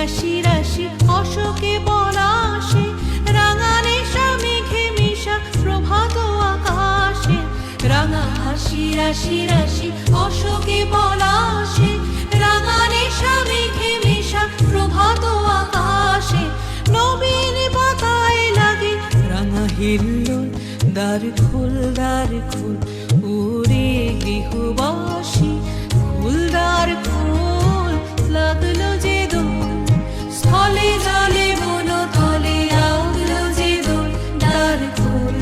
রাশি রাশি অশোকে পলাশে, রাঙা নেশা মেঘে মিশা প্রভাত আকাশে। রাঙা হাসি রাশি রাশি অশোকে পলাশে, রাঙা নেশা মেঘে মিশা প্রভাত আকাশে। নবীন পাতায় লাগে রাঙা হিল্লোল, দ্বার খোল ওরে গৃহবাসী, খুলদার খোল লাগলো যে দোল। স্থলে জলে বন তলে লাগলো যে দোল, দ্বার খোল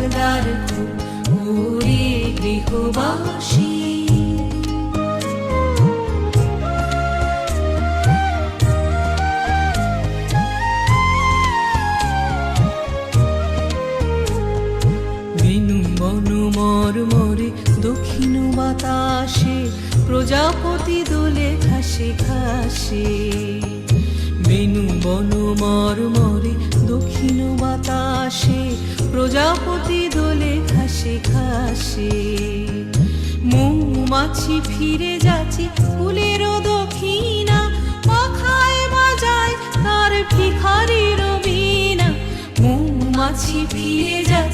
ওরে গৃহবাসী। বেনু বনু মরমরে দক্ষিণ বাতাসে, প্রজাপতি দোলে ঘাসে ঘাসে। বেনু বনু মরমরে দক্ষিণ বাতাসে, প্রজাপতি দোলে ঘাসে ঘাসে। মৌমাছি ফিরে যাচ্ছে ফুলের দক্ষিণা, পাখায় বাজায় তার ভিখারির বীণা। মৌমাছি ফিরে যাচ্ছে